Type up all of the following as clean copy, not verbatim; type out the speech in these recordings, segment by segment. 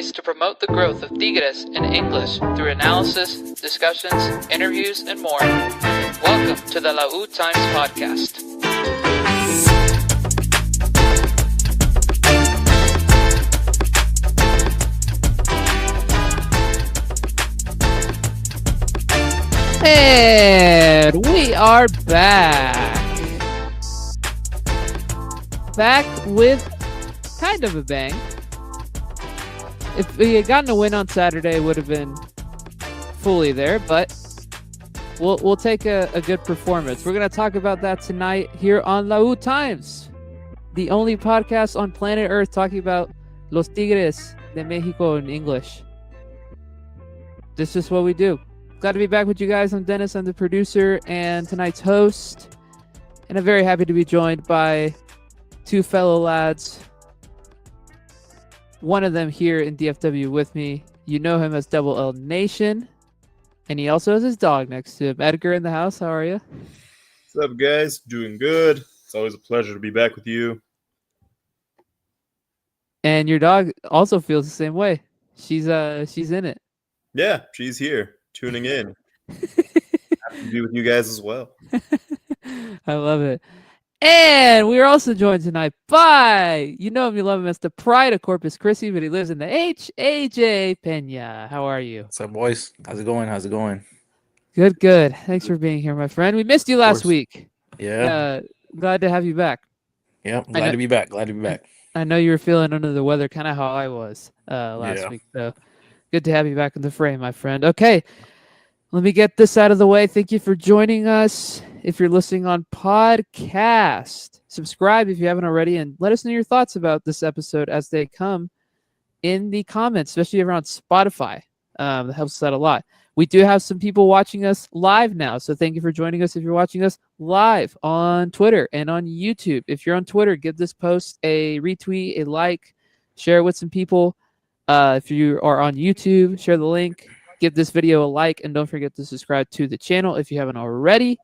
ways to promote the growth of Tigres in English through analysis, discussions, interviews, and more. Welcome to the Lautimes podcast. And we are back. Back with kind of a bang. If we had gotten a win on Saturday, it would have been fully there, but we'll take a good performance. We're going to talk about that tonight here on Lautimes, the only podcast on planet Earth talking about Los Tigres de Mexico in English. This is what we do. Glad to be back with you guys. I'm Dennis. I'm the producer and tonight's host, and I'm very happy to be joined by two fellow lads. One of them here in DFW with me. You know him as Double L Nation. And he also has his dog next to him. Edgar in the house. How are you? What's up, guys? Doing good. It's always a pleasure to be back with you. And your dog also feels the same way. She's in it. Yeah, she's here, tuning in. Happy to be with you guys as well. I love it. And we're also joined tonight by, you know him, you love him as the pride of Corpus Christi, but he lives in the AJ Pena. How are you? What's up, boys? How's it going? Good. Thanks for being here, my friend. We missed you last week. Yeah. Glad to have you back. Yeah, glad to be back. I know you were feeling under the weather, kind of how I was last week. So good to have you back in the frame, my friend. Okay, let me get this out of the way. Thank you for joining us. If you're listening on podcast, subscribe if you haven't already, and let us know your thoughts about this episode as they come in the comments, especially around Spotify. That helps us out a lot. We do have some people watching us live now, so thank you for joining us if you're watching us live on Twitter and on YouTube. If you're on Twitter, give this post a retweet, a like, share it with some people. If you are on YouTube, share the link, give this video a like, and don't forget to subscribe to the channel if you haven't already.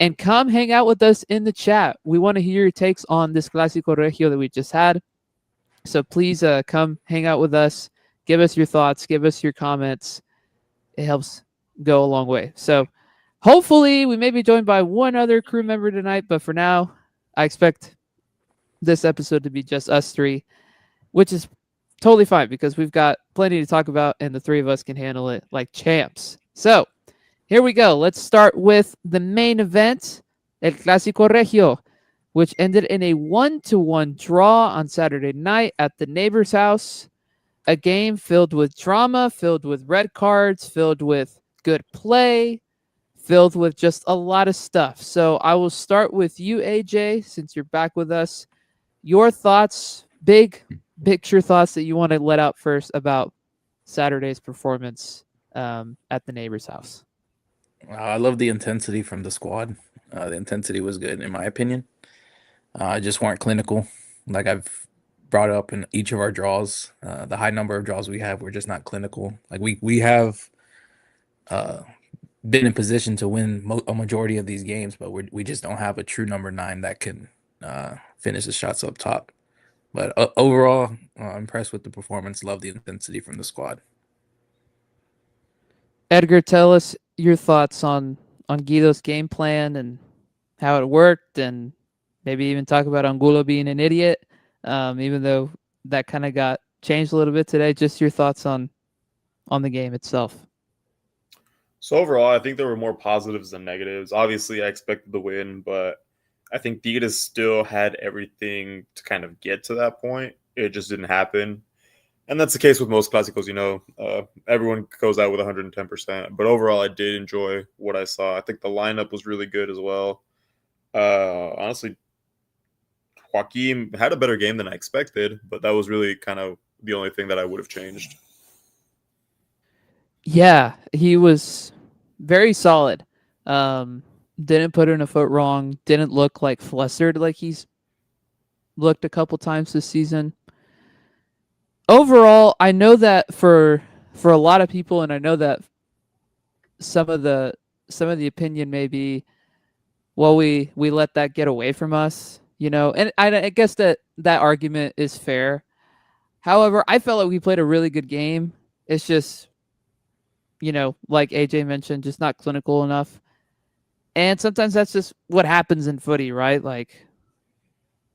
And come hang out with us in the chat. We want to hear your takes on this Clasico Regio that we just had. So please come hang out with us. Give us your thoughts. Give us your comments. It helps go a long way. So hopefully we may be joined by one other crew member tonight. But for now, I expect this episode to be just us three, which is totally fine because we've got plenty to talk about and the three of us can handle it like champs. So here we go. Let's start with the main event, El Clasico Regio, which ended in a 1-1 draw on Saturday night at the neighbor's house. A game filled with drama, filled with red cards, filled with good play, filled with just a lot of stuff. So I will start with you, AJ, since you're back with us. Your thoughts, big picture thoughts that you want to let out first about Saturday's performance at the neighbor's house. I love the intensity from the squad. The intensity was good, in my opinion. Just weren't clinical. Like I've brought up in each of our draws, the high number of draws we have, we're just not clinical. Like we have been in position to win a majority of these games, but we just don't have a true number 9 that can finish the shots up top. But overall, impressed with the performance. Love the intensity from the squad. Edgar, tell us your thoughts on Guido's game plan and how it worked, and maybe even talk about Angulo being an idiot, even though that kind of got changed a little bit today. Just your thoughts on the game itself. So overall, I think there were more positives than negatives. Obviously, I expected the win, but I think Tigres still had everything to kind of get to that point. It just didn't happen. And that's the case with most Clásicos, you know. Everyone goes out with 110%. But overall, I did enjoy what I saw. I think the lineup was really good as well. Honestly, Joaquin had a better game than I expected, but that was really kind of the only thing that I would have changed. Yeah, he was very solid. Didn't put in a foot wrong. Didn't look like flustered like he's looked a couple times this season. Overall, I know that for a lot of people, and I know that some of the opinion may be, well, we let that get away from us, you know. And I guess that argument is fair. However, I felt like we played a really good game. It's just, like AJ mentioned, just not clinical enough. And sometimes that's just what happens in footy, right? Like,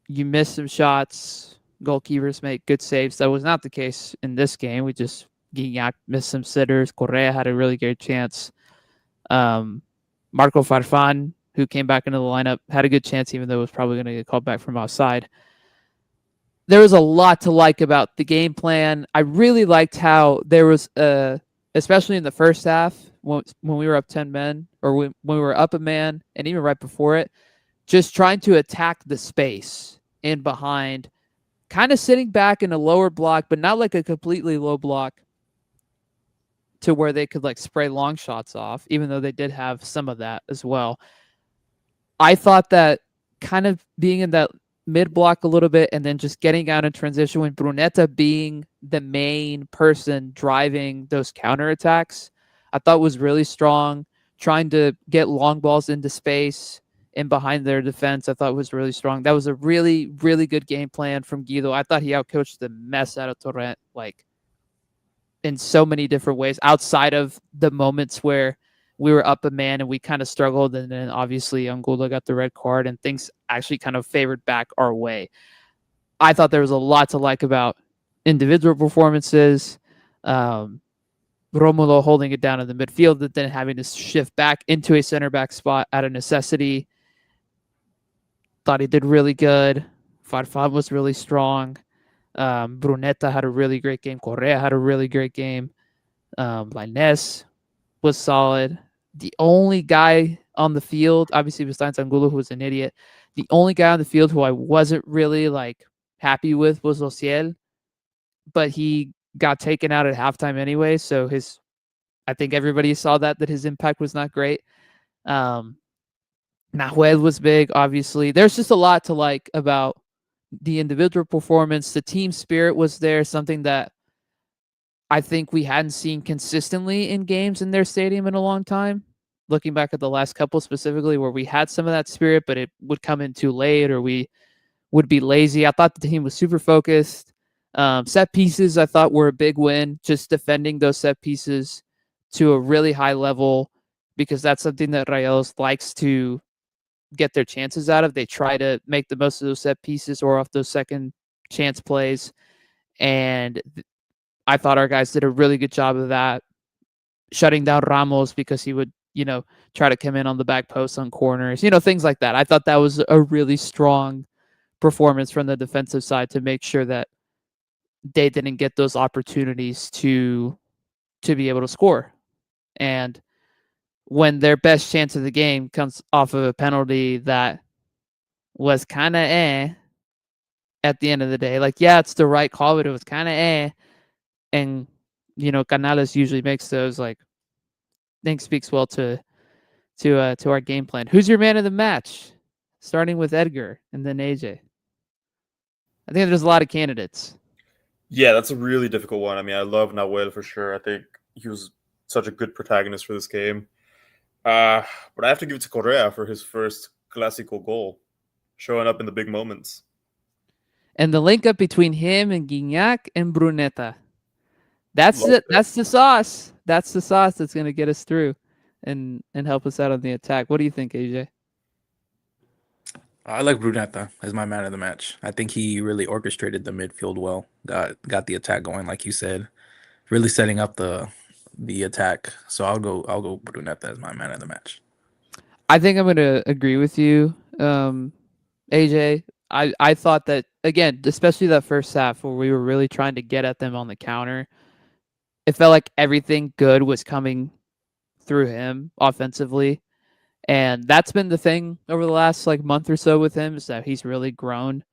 you miss some shots, goalkeepers make good saves. That was not the case in this game. Guignac missed some sitters. Correa had a really good chance. Marco Farfan, who came back into the lineup, had a good chance, even though it was probably going to get called back from outside. There was a lot to like about the game plan. I really liked how there was, especially in the first half, when we were up 10 men, or when we were up a man, and even right before it, just trying to attack the space in behind, kind of sitting back in a lower block, but not like a completely low block to where they could like spray long shots off, even though they did have some of that as well. I thought that kind of being in that mid block a little bit and then just getting out in transition with Brunetta being the main person driving those counterattacks, I thought was really strong. Trying to get long balls into space and behind their defense, I thought was really strong. That was a really, really good game plan from Guido. I thought he outcoached the mess out of Torrent, like in so many different ways, outside of the moments where we were up a man and we kind of struggled. And then obviously Angulo got the red card and things actually kind of favored back our way. I thought there was a lot to like about individual performances. Romulo holding it down in the midfield, but then having to shift back into a center back spot out of necessity. Thought he did really good. Farfan was really strong. Brunetta had a really great game. Correa had a really great game. Lainez was solid. The only guy on the field, obviously besides Angulo, who was an idiot, the only guy on the field who I wasn't really like happy with was Ociel, but he got taken out at halftime anyway, so I think everybody saw that his impact was not great. Nahuel was big, obviously. There's just a lot to like about the individual performance. The team spirit was there, something that I think we hadn't seen consistently in games in their stadium in a long time. Looking back at the last couple specifically, where we had some of that spirit, but it would come in too late or we would be lazy. I thought the team was super focused. Set pieces, I thought, were a big win. Just defending those set pieces to a really high level, because that's something that Rayados likes to get their chances out of. They try to make the most of those set pieces or off those second chance plays. And I thought our guys did a really good job of that, shutting down Ramos because he would, try to come in on the back post on corners, things like that. I thought that was a really strong performance from the defensive side to make sure that they didn't get those opportunities to be able to score. And when their best chance of the game comes off of a penalty that was kind of at the end of the day, like, yeah, it's the right call, but it was kind of and Canales usually makes those. Like, I think speaks well to our game plan. Who's your man of the match? Starting with Edgar and then AJ. I think there's a lot of candidates. Yeah, that's a really difficult one. I mean, I love Nahuel for sure. I think he was such a good protagonist for this game. But I have to give it to Correa for his first Clasico goal, showing up in the big moments. And the link up between him and Guignac and Brunetta. That's it. That's the sauce. That's the sauce that's going to get us through and help us out on the attack. What do you think, AJ? I like Brunetta as my man of the match. I think he really orchestrated the midfield well. Got the attack going, like you said, really setting up the attack. So I'll go Brunetta as my man of the match. I think I'm going to agree with you, AJ. I thought that, again, especially that first half where we were really trying to get at them on the counter, it felt like everything good was coming through him offensively. And that's been the thing over the last month or so with him, is that he's really grown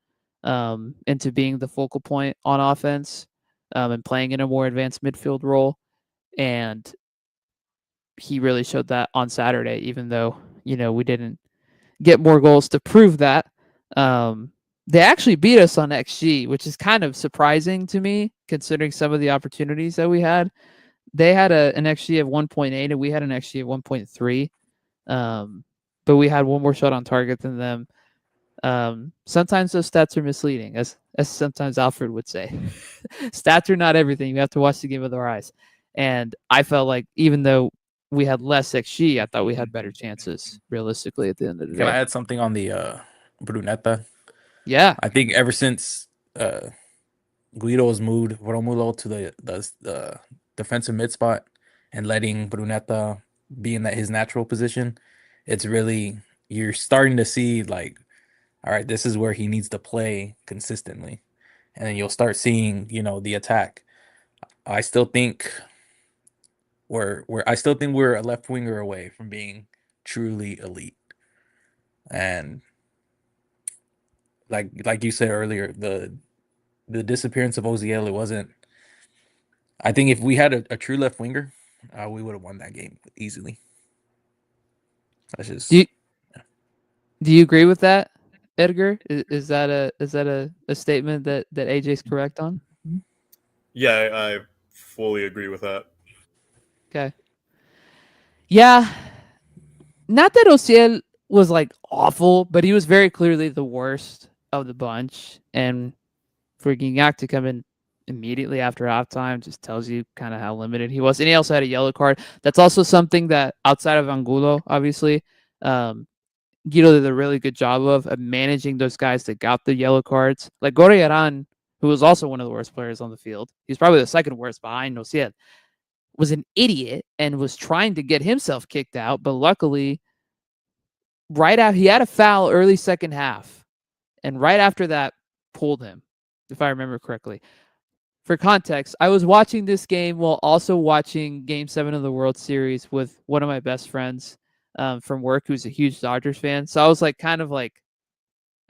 into being the focal point on offense and playing in a more advanced midfield role. And he really showed that on Saturday, even though, we didn't get more goals to prove that. They actually beat us on XG, which is kind of surprising to me, considering some of the opportunities that we had. They had an XG of 1.8 and we had an XG of 1.3. But we had one more shot on target than them. Sometimes those stats are misleading, as sometimes Alfred would say. Stats are not everything. You have to watch the game with our eyes. And I felt like even though we had less XG, I thought we had better chances realistically at the end of the day. Can I add something on the Brunetta? Yeah. I think ever since Guido's moved Romulo to the defensive mid spot and letting Brunetta be in his natural position, it's really, you're starting to see like, all right, this is where he needs to play consistently. And then you'll start seeing, the attack. I still think we're a left winger away from being truly elite. And like you said earlier, the disappearance of Oziel, it wasn't. I think if we had a true left winger, we would have won that game easily. That's just. Do you agree with that, Edgar? Is that a statement that AJ's correct on? Yeah, I fully agree with that. Okay. Yeah. Not that Ociel was like awful, but he was very clearly the worst of the bunch. And for Gignac to come in immediately after halftime just tells you kind of how limited he was. And he also had a yellow card. That's also something that outside of Angulo, obviously, Guido did a really good job of managing those guys that got the yellow cards. Like Gorriaran, who was also one of the worst players on the field. He's probably the second worst behind Ociel. Was an idiot and was trying to get himself kicked out, but luckily, right after he had a foul early second half, and right after that, pulled him, if I remember correctly. For context, I was watching this game while also watching Game 7 of the World Series with one of my best friends from work who's a huge Dodgers fan. So I was like,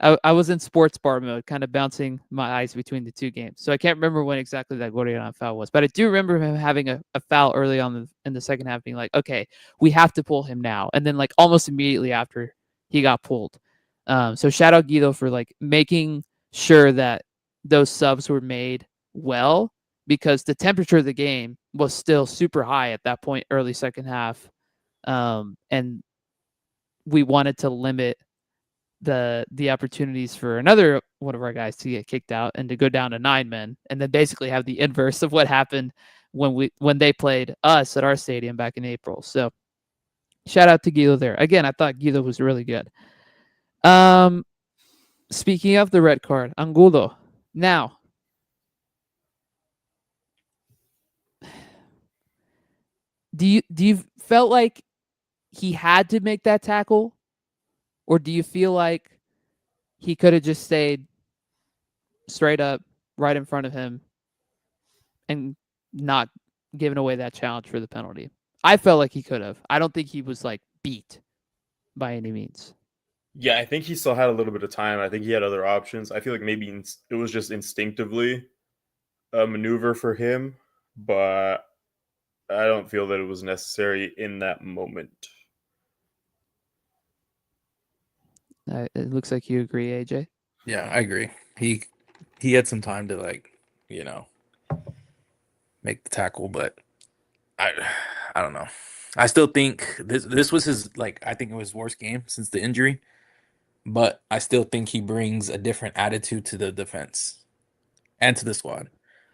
I was in sports bar mode, kind of bouncing my eyes between the two games. So I can't remember when exactly that Gorriaran foul was, but I do remember him having a foul early on in the second half, being like, okay, we have to pull him now. And then like almost immediately after he got pulled. So shout out Guido for like making sure that those subs were made well, because the temperature of the game was still super high at that point, early second half. And we wanted to limit the opportunities for another one of our guys to get kicked out and to go down to 9 men, and then basically have the inverse of what happened when they played us at our stadium back in April. So shout out to Guido there. Again, I thought Guido was really good. Speaking of the red card, Angulo. Now, do you felt like he had to make that tackle, or do you feel like he could have just stayed straight up right in front of him and not given away that challenge for the penalty? I felt like he could have. I don't think he was like beat by any means. Yeah, I think he still had a little bit of time. I think he had other options. I feel like maybe it was just instinctively a maneuver for him, but I don't feel that it was necessary in that moment. It looks like you agree, AJ. Yeah, I agree. He had some time to make the tackle, but I don't know. I still think this was his I think it was his worst game since the injury, but I still think he brings a different attitude to the defense and to the squad.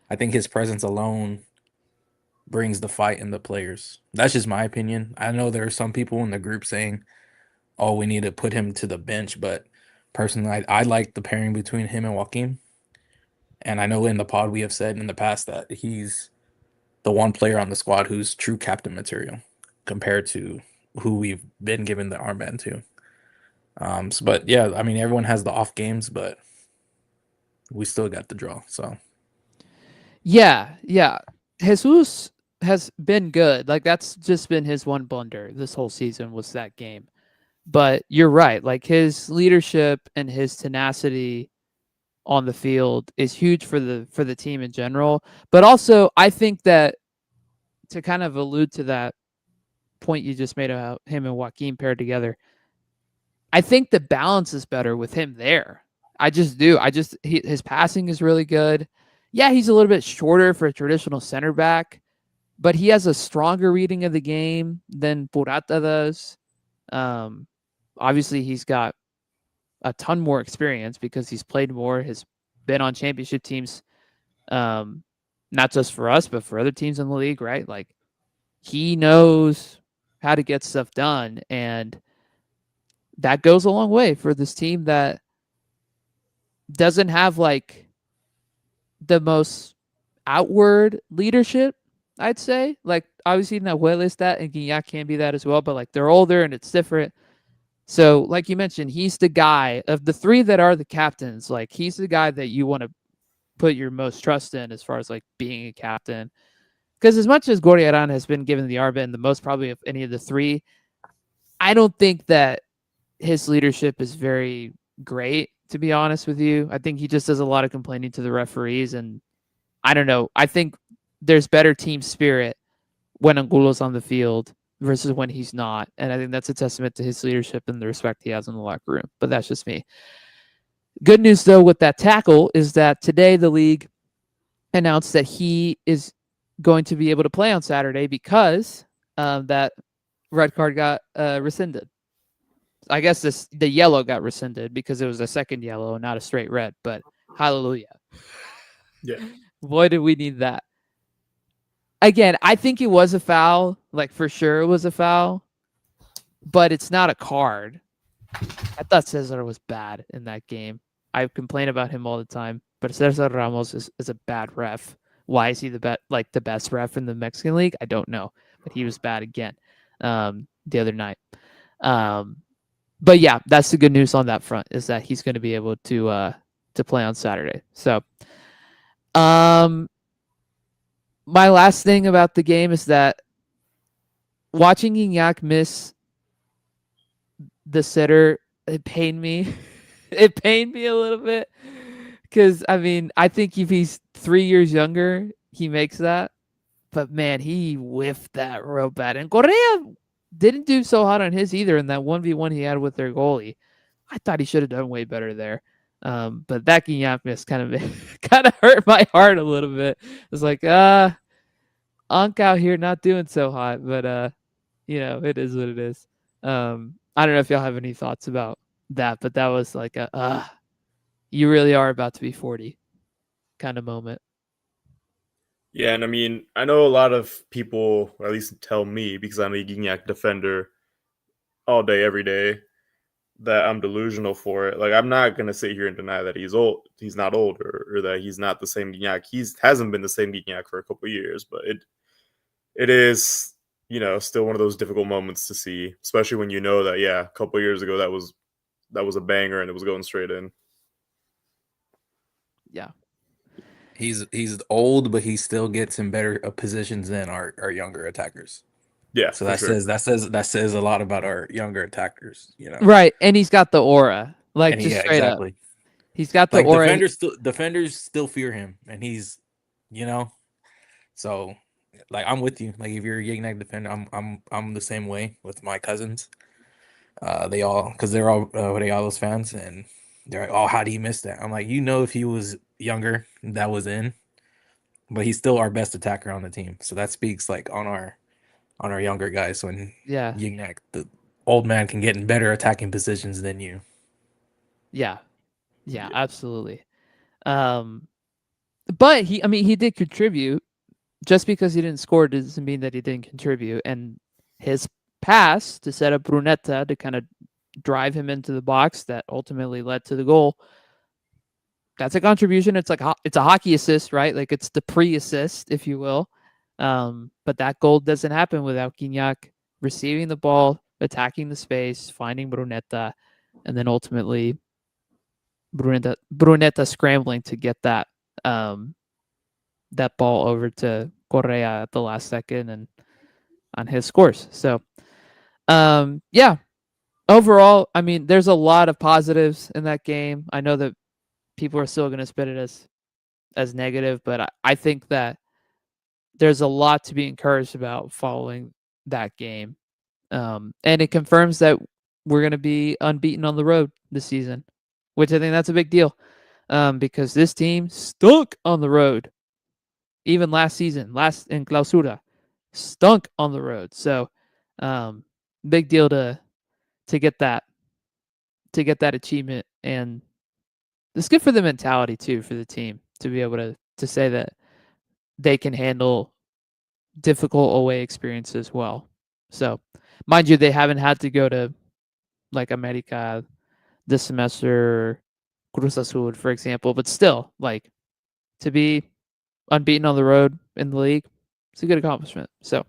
I think his presence alone brings the fight in the players. That's just my opinion. I know there are some people in the group saying, "Oh, we need to put him to the bench," but personally, I like the pairing between him and Joaquin. And I know in the pod we have said in the past that he's the one player on the squad who's true captain material compared to who we've been given the armband to. But yeah, I mean, everyone has the off games, but we still got the draw. So yeah, Jesus has been good. Like that's just been his one blunder this whole season was that game. But you're right. Like his leadership and his tenacity on the field is huge for the team in general. But also, I think that to kind of allude to that point you just made about him and Joaquin paired together, I think the balance is better with him there. I just do. His passing is really good. Yeah, he's a little bit shorter for a traditional center back, but he has a stronger reading of the game than Purata does. Obviously, he's got a ton more experience because he's played more, has been on championship teams, not just for us, but for other teams in the league, right? Like, he knows how to get stuff done, and that goes a long way for this team that doesn't have like the most outward leadership, I'd say. Like, obviously Nahuel is that, and Guignac can be that as well, but like, they're older and it's different. So, like you mentioned, he's the guy of the three that are the captains. Like, he's the guy that you want to put your most trust in as far as like being a captain. Because as much as Gorriarán has been given the armband the most probably of any of the three, I don't think that his leadership is very great, to be honest with you. I think he just does a lot of complaining to the referees, and I don't know. I think there's better team spirit when Angulo's on the field versus when he's not. And I think that's a testament to his leadership and the respect he has in the locker room. But that's just me. Good news, though, with that tackle is that today the league announced that he is going to be able to play on Saturday because that red card got rescinded. I guess the yellow got rescinded because it was a second yellow, not a straight red. But hallelujah. Yeah. Boy, did we need that. Again, I think it was a foul. Like, for sure it was a foul. But it's not a card. I thought Cesar was bad in that game. I complain about him all the time. But Cesar Ramos is a bad ref. Why is he the best ref in the Mexican League? I don't know. But he was bad again the other night. But yeah, that's the good news on that front, is that he's going to be able to play on Saturday. So, my last thing about the game is that watching Guignac miss the sitter, it pained me. It pained me a little bit because, I mean, I think if he's 3 years younger, he makes that. But man, he whiffed that real bad. And Correa didn't do so hot on his either in that 1v1 he had with their goalie. I thought he should have done way better there. But that Guignac miss kind of hurt my heart a little bit. It's like, Unk out here not doing so hot, but it is what it is. I don't know if y'all have any thoughts about that, but that was like you really are about to be 40 kind of moment. Yeah, and I mean, I know a lot of people, or at least tell me, because I'm a Gignac defender all day, every day, that I'm delusional for it. Like, I'm not going to sit here and deny that he's old. He's not old, or that he's not the same Gignac. He hasn't been the same Gignac for a couple of years, but it is, still one of those difficult moments to see, especially when you know that, yeah, a couple of years ago that was a banger and it was going straight in. Yeah. He's old, but he still gets in better positions than our younger attackers. Yeah, so that says a lot about our younger attackers, Right, and he's got the aura, like, just straight exactly. up. He's got the aura. Defenders still fear him, and he's, so like, I'm with you. Like, if you're a Gignac defender, I'm the same way with my cousins. They all, because they're all Rayados fans, and they're like, "Oh, how do you miss that?" I'm like, if he was younger, that was in, but he's still our best attacker on the team. So that speaks like on our younger guys when Gignac, the old man, can get in better attacking positions than you. Yeah, absolutely. But he did contribute. Just because he didn't score doesn't mean that he didn't contribute. And his pass to set up Brunetta to kind of drive him into the box that ultimately led to the goal, that's a contribution. It's like it's a hockey assist, right? Like, it's the pre-assist, if you will. But that goal doesn't happen without Guignac receiving the ball, attacking the space, finding Brunetta, and then ultimately Brunetta scrambling to get that that ball over to Correa at the last second and on his scores. So, overall, I mean, there's a lot of positives in that game. I know that people are still going to spit it as negative, but I think that there's a lot to be encouraged about following that game. And it confirms that we're going to be unbeaten on the road this season, which I think that's a big deal, because this team stunk on the road. Even last season, in Clausura, stunk on the road. So, big deal to get that to get that achievement, and it's good for the mentality too for the team to be able to say that they can handle difficult away experiences well. So, mind you, they haven't had to go to like America this semester, Cruz Azul, for example, but still, like to be unbeaten on the road in the league, it's a good accomplishment. So,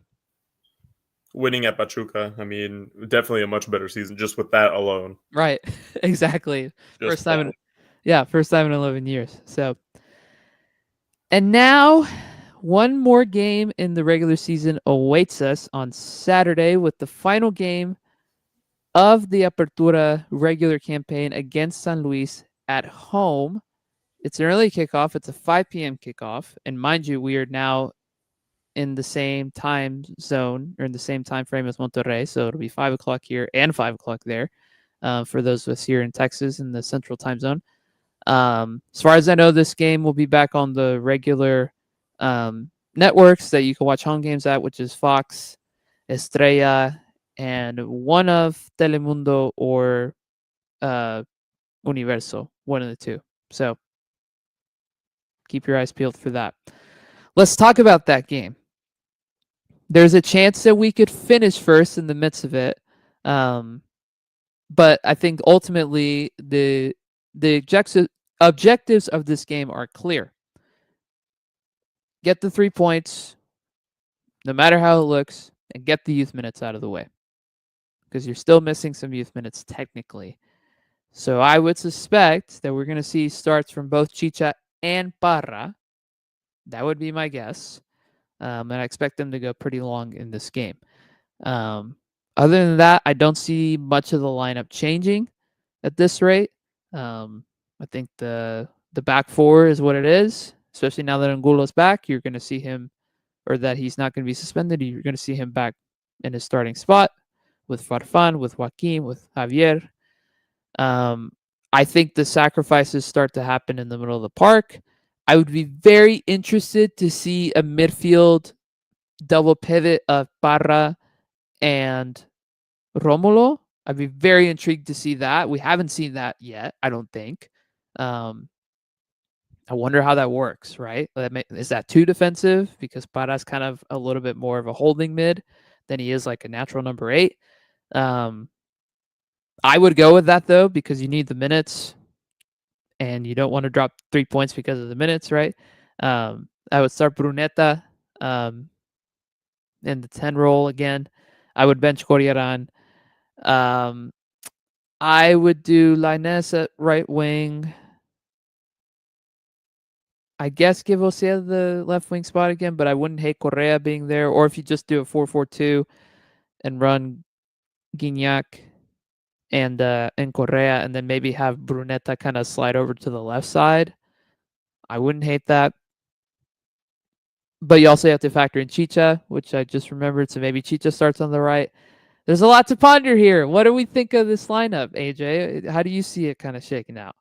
winning at Pachuca, I mean, definitely a much better season just with that alone. right, exactly. Just first time in 11 years. So, and now one more game in the regular season awaits us on Saturday with the final game of the Apertura regular campaign against San Luis at home. It's an early kickoff. It's a 5 p.m. kickoff. And mind you, we are now in the same time zone or in the same time frame as Monterrey. So it'll be 5 o'clock here and 5 o'clock there for those of us here in Texas in the central time zone. As far as I know, this game will be back on the regular networks that you can watch home games at, which is Fox, Estrella, and one of Telemundo or Universo, one of the two. So keep your eyes peeled for that. Let's talk about that game. There's a chance that we could finish first in the midst of it. But I think ultimately the objectives of this game are clear. Get the 3 points, no matter how it looks, and get the youth minutes out of the way. Because you're still missing some youth minutes technically. So I would suspect that we're going to see starts from both Chicha and Parra. That would be my guess. And I expect them to go pretty long in this game. Other than that, I don't see much of the lineup changing at this rate. I think the back four is what it is, especially now that Angulo's back. You're going to see him, or that he's not going to be suspended. You're going to see him back in his starting spot with Farfan, with Joaquin, with Javier. I think the sacrifices start to happen in the middle of the park. I would be very interested to see a midfield double pivot of Parra and Romulo. I'd be very intrigued to see that. We haven't seen that yet, I don't think. I wonder how that works, right? Is that too defensive? Because Parra's kind of a little bit more of a holding mid than he is like a natural number 8. I would go with that, though, because you need the minutes and you don't want to drop 3 points because of the minutes, right? I would start Brunetta in the 10 role again. I would bench Corriaran. I would do Lainez at right wing. I guess give Osea the left wing spot again, but I wouldn't hate Correa being there. Or if you just do a 4-4-2 and run Guignac and Correa, and then maybe have Brunetta kind of slide over to the left side, I wouldn't hate that. But you also have to factor in Chicha, which I just remembered. So maybe Chicha starts on the right. There's a lot to ponder here. What do we think of this lineup, AJ? How do you see it kind of shaking out?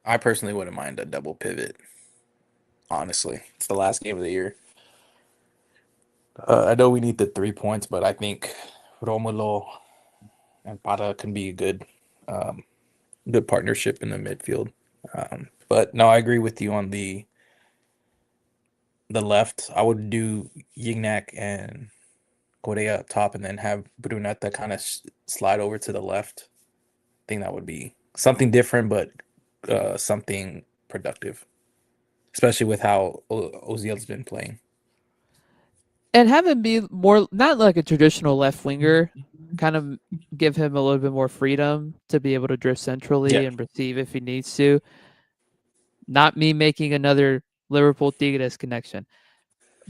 I personally wouldn't mind a double pivot. Honestly, it's the last game of the year. I know we need the 3 points, but I think Romulo and Parra can be a good partnership in the midfield. But no, I agree with you on the left. I would do Gignac and Correa up top, and then have Brunetta kind of slide over to the left. I think that would be something different, but something productive, especially with how Oziel's been playing. And have him be more, not like a traditional left winger, kind of give him a little bit more freedom to be able to drift centrally and receive if he needs to. Not me making another Liverpool Tigres connection.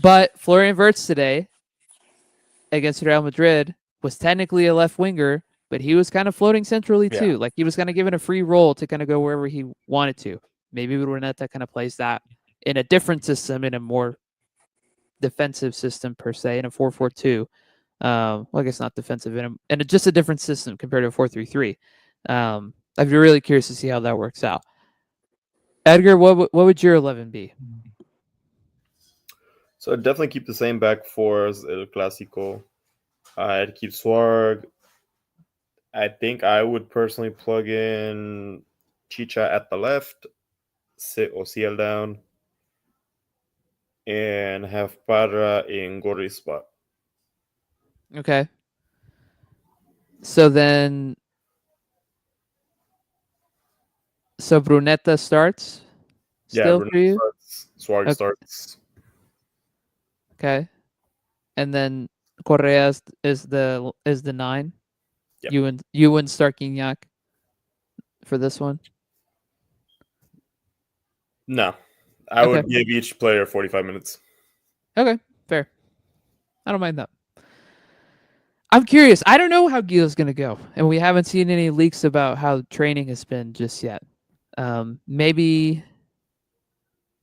But Florian Wirtz today against Real Madrid was technically a left winger, but he was kind of floating centrally too. Like he was kind of given a free role to kind of go wherever he wanted to. Maybe Brunetta kind of plays that in a different system, in a more defensive system per se, in a 4-4-2. Well, I guess not defensive, in just a different system compared to a 4-3-3. I'd be really curious to see how that works out. Edgar, what would your 11 be? So I'd definitely keep the same back four as El Clasico. I'd keep Suarg, I think I would personally plug in Chicha at the left, sit Ociel down, and have Parra in Gori's spot. Okay. So then, so Brunetta starts still for you? Starts. Suarez Okay. starts. Okay. And then Correa is the 9. Yep. You wouldn't start Gignac for this one? No. I would give each player 45 minutes. Okay, fair. I don't mind that. I'm curious. I don't know how Gil's going to go, and we haven't seen any leaks about how training has been just yet. Maybe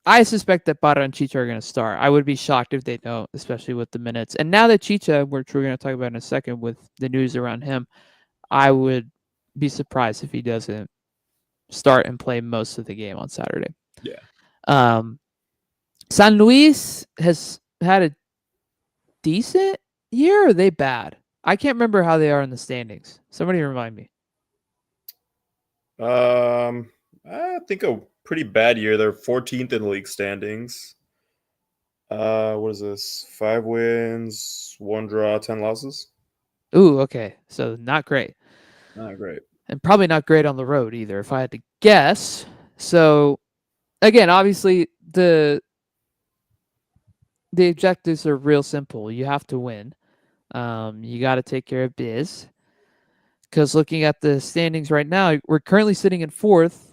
I suspect that Parra and Chicha are going to start. I would be shocked if they don't, especially with the minutes. And now that Chicha, which we're going to talk about in a second with the news around him, I would be surprised if he doesn't start and play most of the game on Saturday. Yeah. San Luis has had a decent year, or are they bad? I can't remember how they are in the standings. Somebody remind me. I think a pretty bad year. They're 14th in the league standings. What is this? 5 wins, 1 draw, 10 losses. Ooh, okay. So not great. Not great. And probably not great on the road either, if I had to guess. So again, obviously the objectives are real simple. You have to win. You got to take care of biz. Because looking at the standings right now, we're currently sitting in 4th,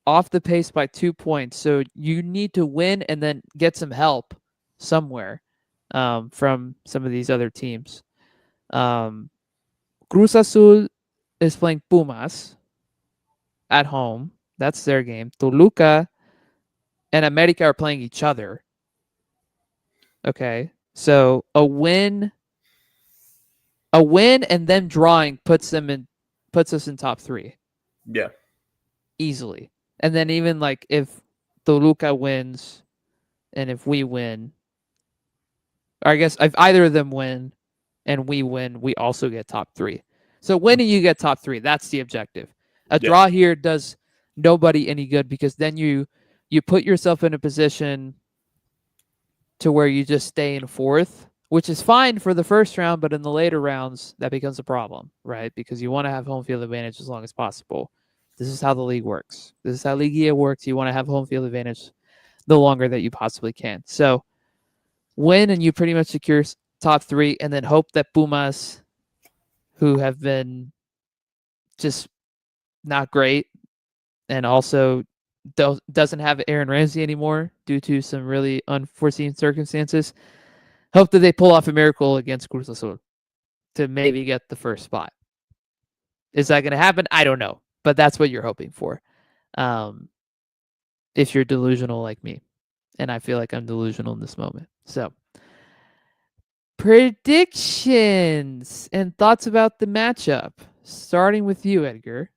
off the pace by 2 points. So you need to win and then get some help somewhere from some of these other teams. Cruz Azul is playing Pumas at home. That's their game. Toluca and America are playing each other. Okay. So a win and then drawing puts us in top 3. Yeah. Easily. And then even like if Toluca wins and if we win, or I guess if either of them win and we win, we also get top 3. So winning, you get top 3. That's the objective. A draw here does nobody any good because then you put yourself in a position to where you just stay in 4th, which is fine for the first round, but in the later rounds, that becomes a problem, right? Because you want to have home field advantage as long as possible. This is how the league works. This is how Liguilla works. You want to have home field advantage the longer that you possibly can. So win and you pretty much secure top 3 and then hope that Pumas, who have been just not great and also doesn't have Aaron Ramsey anymore due to some really unforeseen circumstances, hope that they pull off a miracle against Cruz Azul to maybe get the first spot. Is that going to happen? I don't know, but that's what you're hoping for. If you're delusional like me, and I feel like I'm delusional in this moment. So, predictions and thoughts about the matchup, starting with you, Edgar.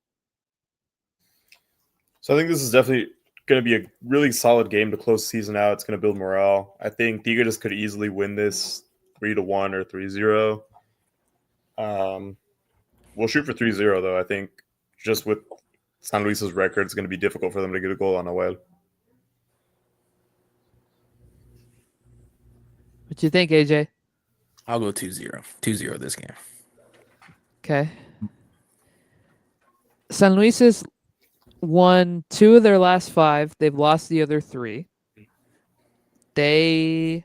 So I think this is definitely going to be a really solid game to close the season out. It's going to build morale. I think Tigres could easily win this 3-1 or 3-0. We'll shoot for 3-0, though. I think just with San Luis's record, it's going to be difficult for them to get a goal on Noel. What you think, AJ? I'll go 2-0. 2-0 this game. Okay. San Luis has won 2 of their last 5. They've lost the other 3. They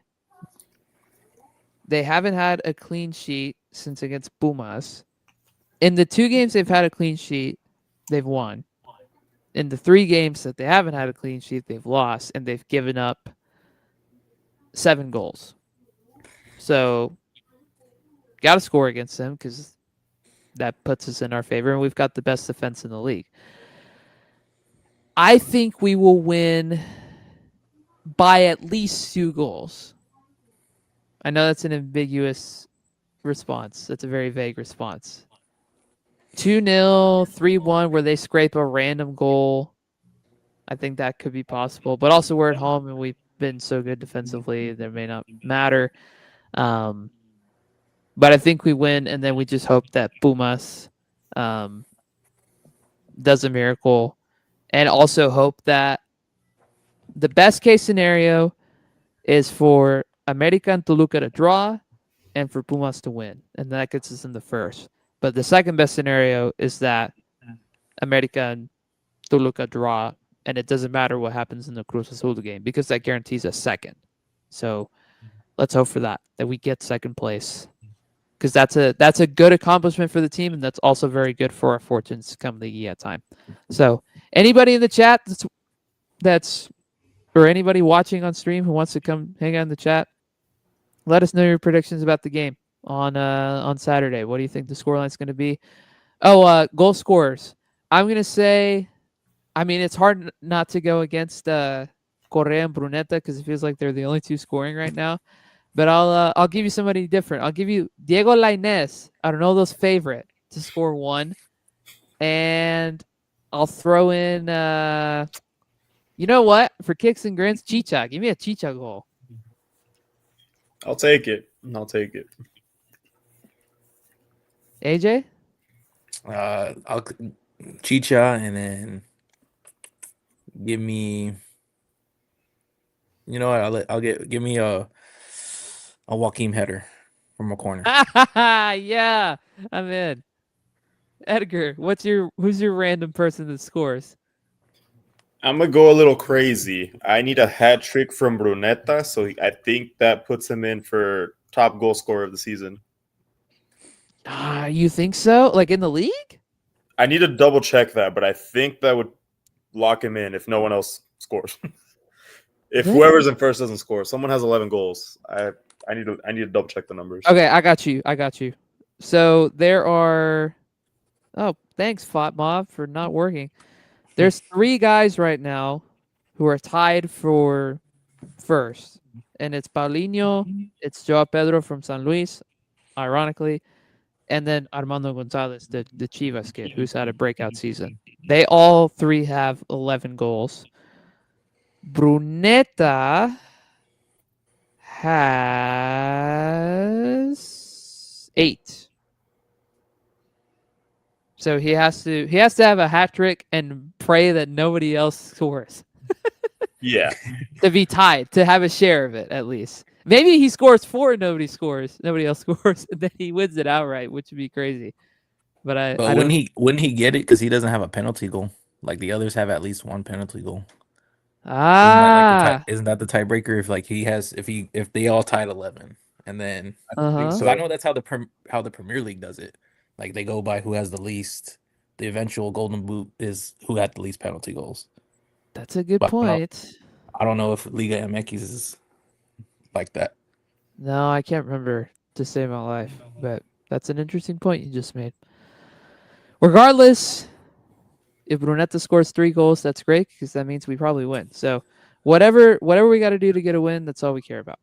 haven't had a clean sheet since against Pumas. In the 2 games they've had a clean sheet, they've won. In the 3 games that they haven't had a clean sheet, they've lost, and they've given up 7 goals. So, got to score against them because that puts us in our favor, and we've got the best defense in the league. I think we will win by at least 2 goals. I know that's an ambiguous response. That's a very vague response. 2-0, 3-1, where they scrape a random goal. I think that could be possible. But also we're at home and we've been so good defensively, that may not matter. But I think we win, and then we just hope that Pumas does a miracle, and also hope that the best case scenario is for America and Toluca to draw and for Pumas to win, and that gets us in the first. But the second best scenario is that America and Toluca draw, and it doesn't matter what happens in the Cruz Azul game because that guarantees a second. So let's hope for that we get second place, because that's a good accomplishment for the team, and that's also very good for our fortunes come the Liguilla time. So anybody in the chat that's or anybody watching on stream who wants to come hang out in the chat, let us know your predictions about the game on Saturday. What do you think the scoreline is going to be? Oh, goal scorers. I'm going to say, I mean, it's hard not to go against Correa and Bruneta because it feels like they're the only two scoring right now. But I'll give you somebody different. I'll give you Diego Lainez, Arnoldo's favorite, to score 1. And I'll throw in you know what? For kicks and grins, Chicha. Give me a Chicha goal. I'll take it. AJ? I'll Chicha, and then give me. You know what? Give me a Joaquim header from a corner. Yeah, I'm in. Edgar, who's your random person that scores? I'm gonna go a little crazy. I need a hat trick from Bruneta, so I think that puts him in for top goal scorer of the season. You think so? Like in the league? I need to double check that, but I think that would lock him in if no one else scores. If whoever's in first doesn't score, someone has 11 goals. I need to double check the numbers. Okay, I got you. So there are. Oh, thanks, Fought Mob, for not working. There's 3 guys right now who are tied for first, and it's Paulinho, it's Joao Pedro from San Luis, ironically, and then Armando Gonzalez, the Chivas kid, who's had a breakout season. They all 3 have 11 goals. Bruneta has 8. So he has to have a hat trick and pray that nobody else scores. Yeah. To be tied, to have a share of it at least. Maybe he scores 4 and nobody else scores, and then he wins it outright, which would be crazy. But I wouldn't he get it because he doesn't have a penalty goal? Like the others have at least 1 penalty goal. Isn't that the tiebreaker? If they all tied 11, and then so I know that's how the Premier League does it. Like they go by who has the least. The eventual golden boot is who had the least penalty goals. That's a good point. I don't know if Liga MX is like that. No, I can't remember to save my life, but that's an interesting point you just made. Regardless, if Bruneta scores 3 goals, that's great because that means we probably win. So whatever we got to do to get a win, that's all we care about.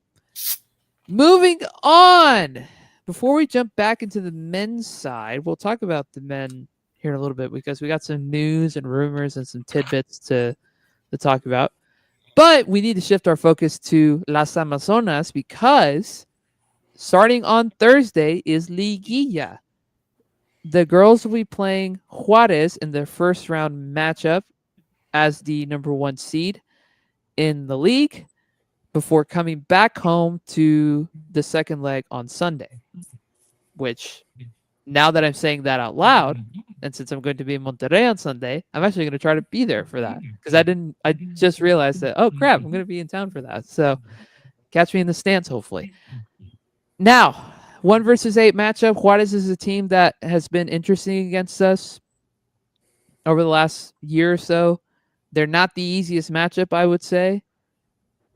Moving on. Before we jump back into the men's side, we'll talk about the men here in a little bit because we got some news and rumors and some tidbits to talk about. But we need to shift our focus to Las Amazonas because starting on Thursday is Liguilla. The girls will be playing Juarez in their first round matchup as the number 1 seed in the league before coming back home to the second leg on Sunday, which now that I'm saying that out loud, and since I'm going to be in Monterrey on Sunday, I'm actually going to try to be there for that because I just realized that, oh crap, I'm going to be in town for that. So catch me in the stands, hopefully. Now, 1 versus 8 matchup. Juarez is a team that has been interesting against us over the last year or so. They're not the easiest matchup, I would say,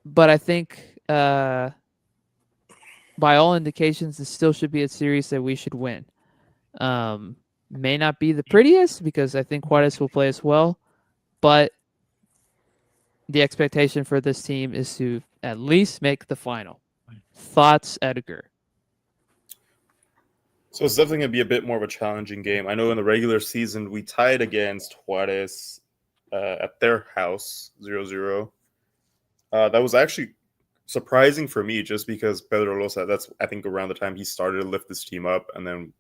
but I think by all indications, this still should be a series that we should win. May not be the prettiest because I think Juarez will play as well, but the expectation for this team is to at least make the final. Thoughts, Edgar? So it's definitely going to be a bit more of a challenging game. I know in the regular season, we tied against Juarez at their house, 0-0. That was actually surprising for me just because Pedro Losa, that's I think around the time he started to lift this team up, and then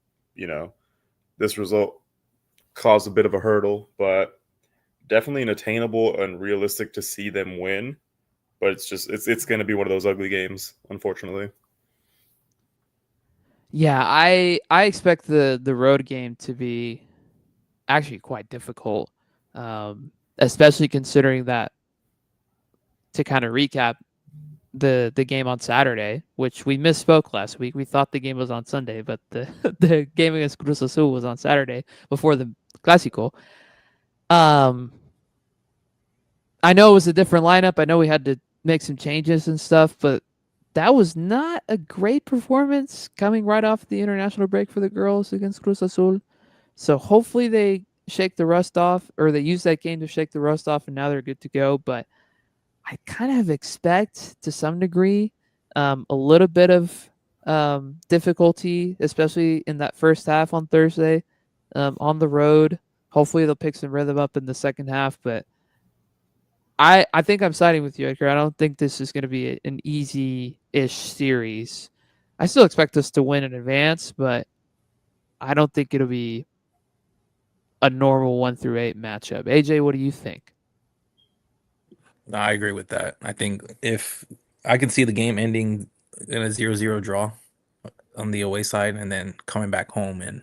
this result caused a bit of a hurdle, but definitely an attainable and realistic to see them win. But it's going to be one of those ugly games, unfortunately. Yeah, I expect the road game to be actually quite difficult, especially considering that, to kind of recap the game on Saturday, which we misspoke last week. We thought the game was on Sunday, but the the game against Cruz Azul was on Saturday before the Clasico. I know it was a different lineup. I know we had to make some changes and stuff, but that was not a great performance coming right off the international break for the girls against Cruz Azul. So hopefully they shake the rust off, or they use that game to shake the rust off, and now they're good to go. But I kind of expect, to some degree, a little bit of difficulty, especially in that first half on Thursday, on the road. Hopefully they'll pick some rhythm up in the second half, but I think I'm siding with you, Edgar. I don't think this is going to be an easy-ish series. I still expect us to win in advance, but I don't think it'll be a normal 1-8 matchup. AJ, what do you think? No, I agree with that. I think if I can see the game ending in a 0-0 draw on the away side and then coming back home and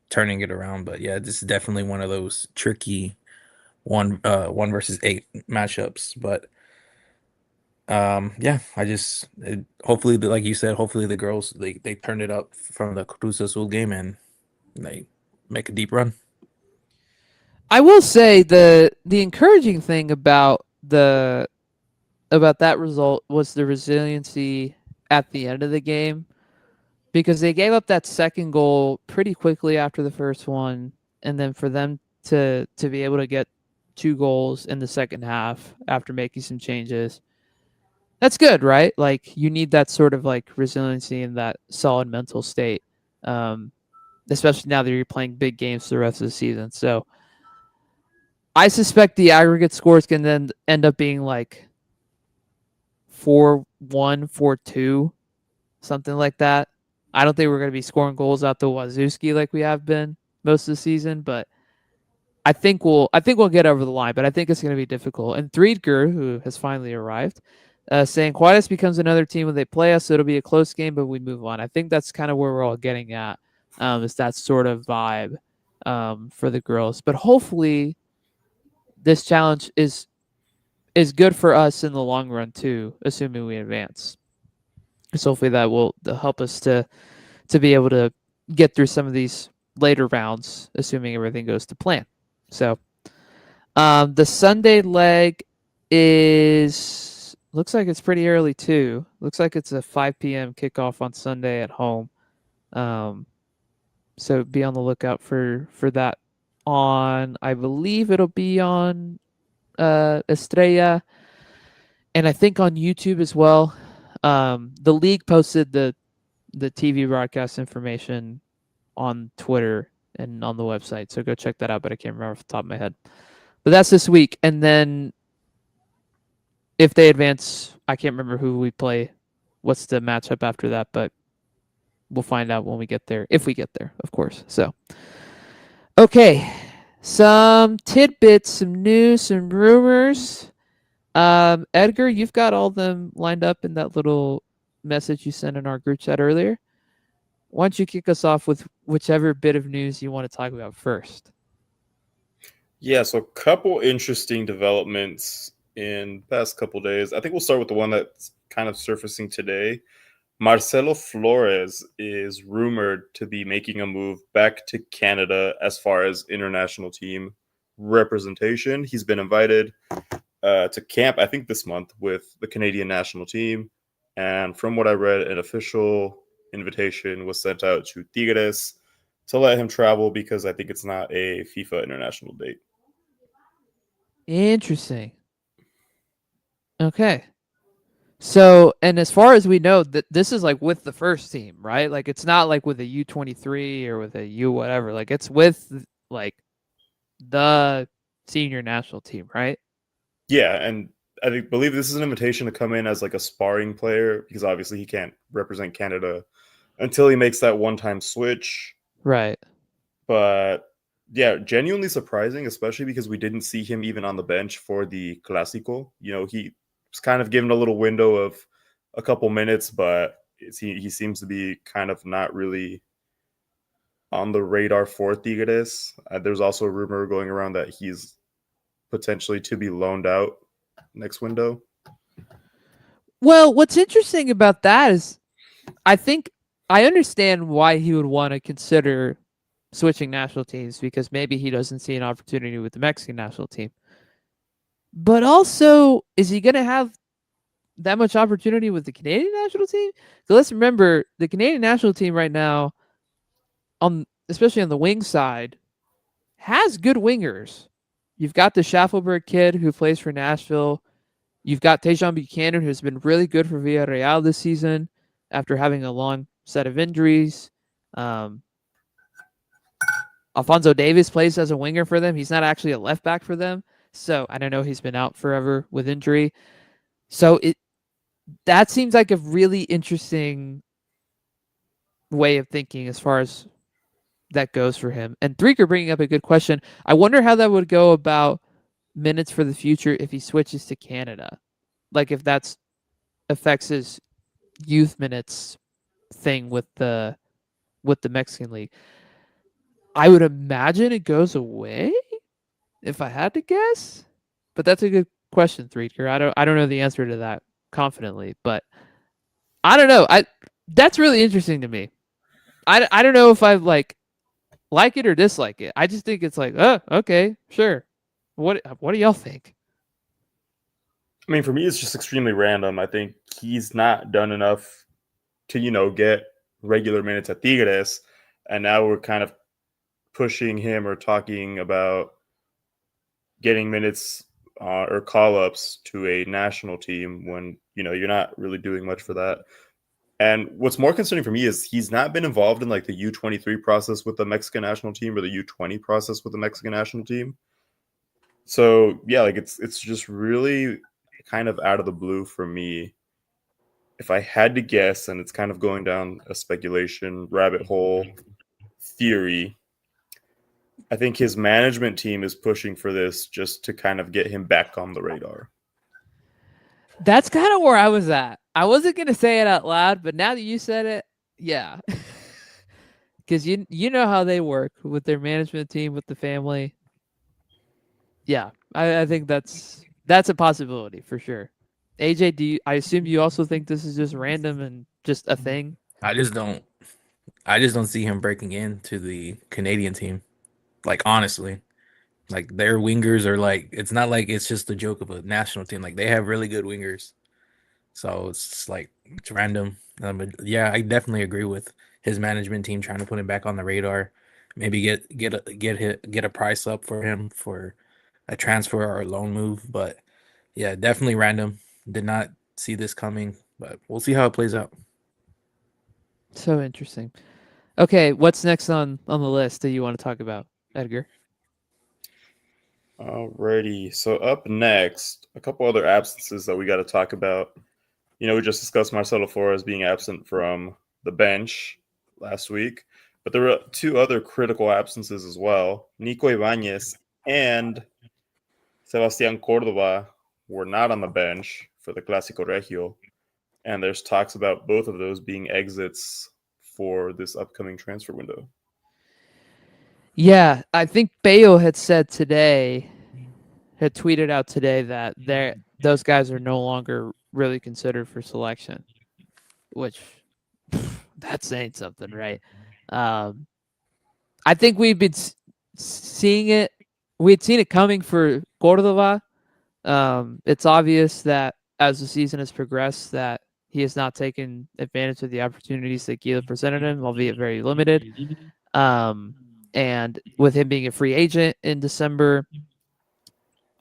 turning it around. But yeah, this is definitely one of those tricky 1 versus 8 matchups. But yeah, hopefully, like you said, hopefully the girls they turn it up from the Cruz Azul game and they make a deep run. I will say the encouraging thing about that result was the resiliency at the end of the game, because they gave up that second goal pretty quickly after the first one, and then for them to be able to get 2 goals in the second half after making some changes, that's good, right? Like, you need that sort of like resiliency and that solid mental state, especially now that you're playing big games for the rest of the season. So I suspect the aggregate scores can then end up being like 4-1, 4-2, something like that. I don't think we're going to be scoring goals out the Wazowski like we have been most of the season, but I think we'll get over the line. But I think it's going to be difficult. And Threedger, who has finally arrived, saying Juarez becomes another team when they play us, so it'll be a close game, but we move on. I think that's kind of where we're all getting at, is that sort of vibe for the girls. But hopefully, this challenge is good for us in the long run too, assuming we advance. So hopefully that will help us to be able to get through some of these later rounds, assuming everything goes to plan. So the Sunday leg looks like it's pretty early too. Looks like it's a 5 p.m. kickoff on Sunday at home. So be on the lookout for that. I believe it'll be on Estrella, and I think on YouTube as well. The league posted the TV broadcast information on Twitter and on the website, so go check that out. But I can't remember off the top of my head. But that's this week, and then if they advance, I can't remember who we play. What's the matchup after that? But we'll find out when we get there, if we get there, of course. So, okay, some tidbits, some news, some rumors. Edgar, you've got all of them lined up in that little message you sent in our group chat earlier. Why don't you kick us off with whichever bit of news you want to talk about first? Yeah, so a couple interesting developments in the past couple days. I think we'll start with the one that's kind of surfacing today. Marcelo Flores is rumored to be making a move back to Canada as far as international team representation. He's been invited to camp, I think this month, with the Canadian national team. And from what I read, an official invitation was sent out to Tigres to let him travel because I think it's not a FIFA international date. Interesting. Okay. So, and as far as we know, that this is like with the first team, right? Like, it's not like with a U23 or with a U whatever. Like, it's with like the senior national team, right? Yeah, and believe this is an invitation to come in as like a sparring player because obviously he can't represent Canada until he makes that one-time switch. Right. But yeah, genuinely surprising, especially because we didn't see him even on the bench for the Clasico. He was kind of given a little window of a couple minutes, but he seems to be kind of not really on the radar for Tigres. There's also a rumor going around that he's potentially to be loaned out next window. Well, what's interesting about that is I think I understand why he would want to consider switching national teams because maybe he doesn't see an opportunity with the Mexican national team. But also, is he going to have that much opportunity with the Canadian national team? So let's remember the Canadian national team right now, especially on the wing side, has good wingers. You've got the Schaffelberg kid who plays for Nashville. You've got Tejan Buchanan, who's been really good for Villarreal this season after having a long set of injuries. Alfonso Davis plays as a winger for them. He's not actually a left back for them. So I don't know. He's been out forever with injury. So that seems like a really interesting way of thinking as far as that goes for him. And Threaker bringing up a good question. I wonder how that would go about minutes for the future if he switches to Canada. Like if that affects his youth minutes thing with the Mexican league. I would imagine it goes away if I had to guess. But that's a good question, Threaker. I don't know the answer to that confidently, but I don't know. That's really interesting to me. I don't know if I like it or dislike it. I just think it's like, oh, okay, sure. What do y'all think? I mean, for me, it's just extremely random. I think he's not done enough to, get regular minutes at Tigres, and now we're kind of pushing him or talking about getting minutes or call-ups to a national team when, you're not really doing much for that. And what's more concerning for me is he's not been involved in like the U23 process with the Mexican national team or the U20 process with the Mexican national team. So yeah, like it's just really kind of out of the blue for me. If I had to guess, and it's kind of going down a speculation rabbit hole theory, I think his management team is pushing for this just to kind of get him back on the radar. That's kind of where I was at. I wasn't going to say it out loud, but now that you said it, yeah. Because you know how they work with their management team, with the family. Yeah, I think that's a possibility for sure. AJ, I assume you also think this is just random and just a thing? I just don't see him breaking into the Canadian team. Like honestly. Like their wingers are like, it's not like it's just a joke of a national team. Like they have really good wingers. So it's like it's random. But yeah, I definitely agree with his management team trying to put him back on the radar. Maybe get a price up for him for a transfer or a loan move. But yeah, definitely random. Did not see this coming, but we'll see how it plays out. So interesting. Okay, what's next on the list that you want to talk about, Edgar? Alrighty. So up next, a couple other absences that we got to talk about. We just discussed Marcelo Flores being absent from the bench last week, but there were two other critical absences as well. Nico Ibanez and Sebastián Córdoba were not on the bench for the Clásico Regio, and there's talks about both of those being exits for this upcoming transfer window. Yeah, I think Bayo had tweeted out today that those guys are no longer really considered for selection, which that's saying something, right? I think we've been seeing it. We had seen it coming for Cordova. It's obvious that as the season has progressed, that he has not taken advantage of the opportunities that Gila presented him, albeit very limited. And with him being a free agent in December,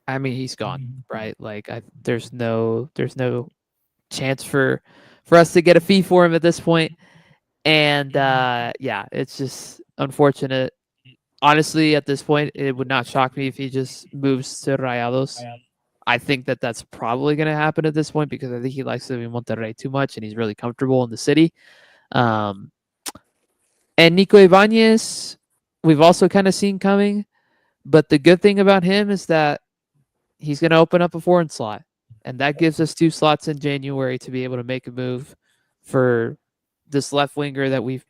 I mean, he's gone, right? Like, there's no chance for us to get a fee for him at this point. And yeah, it's just unfortunate. Honestly, at this point, it would not shock me if he just moves to Rayados. I think that that's probably going to happen at this point because I think he likes living in Monterrey too much and he's really comfortable in the city. And Nico Ibanez, we've also kind of seen coming. But the good thing about him is that he's going to open up a foreign slot. And that gives us 2 slots in January to be able to make a move for this left winger that we've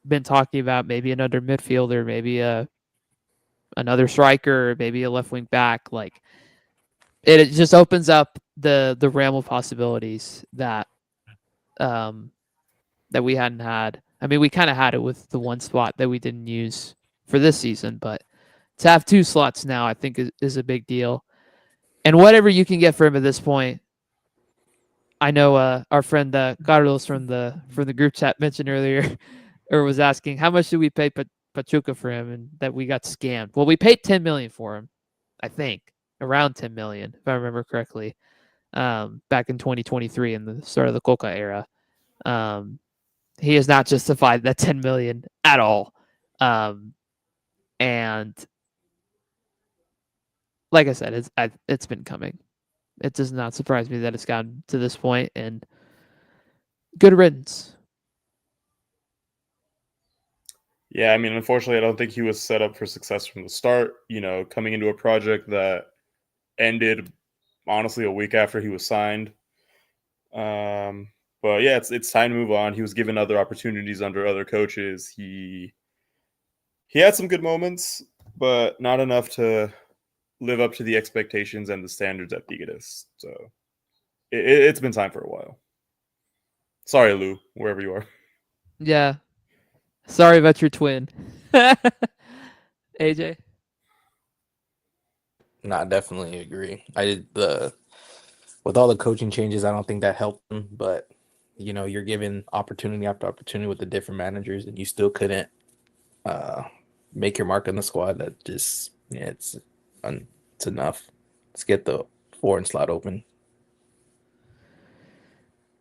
been talking about, maybe another midfielder, maybe another striker, maybe a left wing back. Like it just opens up the realm of possibilities that that we hadn't had. I mean, we kind of had it with the one spot that we didn't use for this season, but to have 2 slots now, I think is a big deal. And whatever you can get for him at this point, I know our friend Carlos from the group chat mentioned earlier, or was asking how much did we pay Pachuca for him, and that we got scammed. Well, we paid 10 million for him, I think, around 10 million if I remember correctly, back in 2023 in the start of the Coca era. He has not justified that 10 million at all, and like I said, it's been coming. It does not surprise me that it's gotten to this point, and good riddance. Yeah, I mean, unfortunately, I don't think he was set up for success from the start. Coming into a project that ended, honestly, a week after he was signed. But yeah, it's time to move on. He was given other opportunities under other coaches. He had some good moments, but not enough to live up to the expectations and the standards at Tigres. So it's been time for a while. Sorry, Lou, wherever you are. Yeah. Sorry about your twin. AJ? No, I definitely agree. With all the coaching changes, I don't think that helped him, but you're given opportunity after opportunity with the different managers and you still couldn't make your mark on the squad. That just it's enough. Let's get the foreign slot open.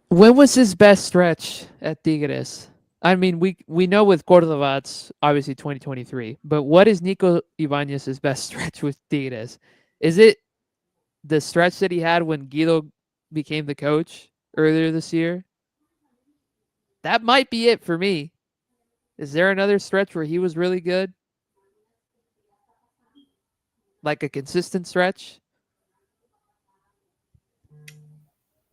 When was his best stretch at Tigres? I mean, we know with Cordova it's obviously 2023, but what is Nico Ibanez's best stretch with Tigres? Is it the stretch that he had when Guido became the coach earlier this year? That might be it for me. Is there another stretch where he was really good? Like a consistent stretch?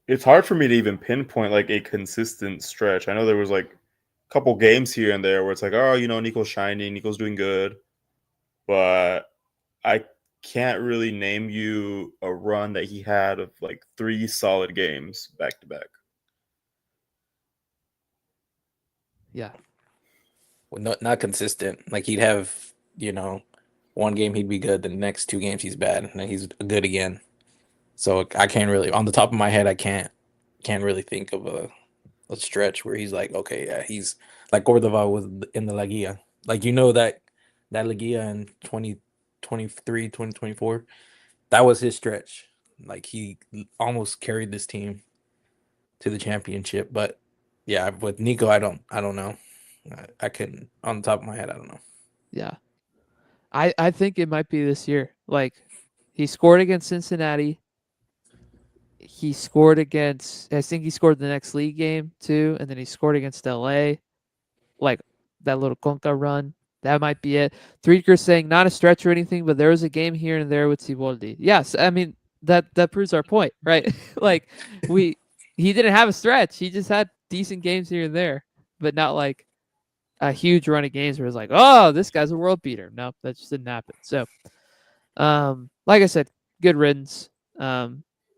It's hard for me to even pinpoint like a consistent stretch. I know there was like a couple games here and there where it's like, oh, Nico's shining, Nico's doing good. But I can't really name you a run that he had of like 3 solid games back to back. Yeah. Well, not consistent. Like he'd have, one game he'd be good, the next 2 games he's bad, and then he's good again. So I can't really, on the top of my head, I can't really think of a stretch where he's like, okay, yeah, he's like Cordova was in the Liguilla. Like that Liguilla in 2023, 2024, that was his stretch. Like he almost carried this team to the championship. But yeah, with Nico, I don't know. I couldn't, on the top of my head, I don't know. Yeah. I think it might be this year. Like he scored against Cincinnati. He scored against, I think he scored the next league game too, and then he scored against LA. Like that little Conca run. That might be it. Threeker's saying not a stretch or anything, but there was a game here and there with Siboldi. Yes, I mean that proves our point, right? Like he didn't have a stretch. He just had decent games here and there, but not like a huge run of games where it's like, oh, this guy's a world beater. No, that just didn't happen. So, like I said, good riddance.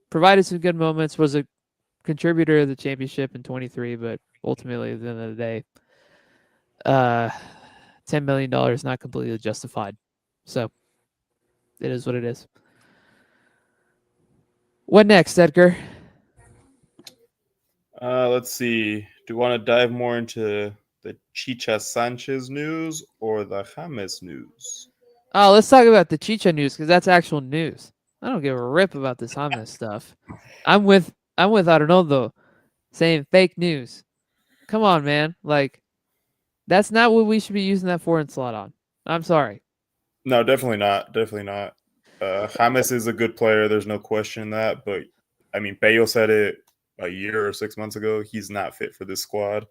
Provided some good moments. Was a contributor to the championship in 23, but ultimately at the end of the day, $10 million not completely justified. So it is what it is. What next, Edgar? Let's see. Do you want to dive more into the Chicha Sanchez news or the James news? Oh, let's talk about the Chicha news because that's actual news. I don't give a rip about this James stuff. I'm with Arnoldo saying fake news. Come on, man. Like, that's not what we should be using that foreign slot on. I'm sorry. No, definitely not. Definitely not. James is a good player. There's no question in that. But I mean, Bayo said it a year or 6 months ago. He's not fit for this squad.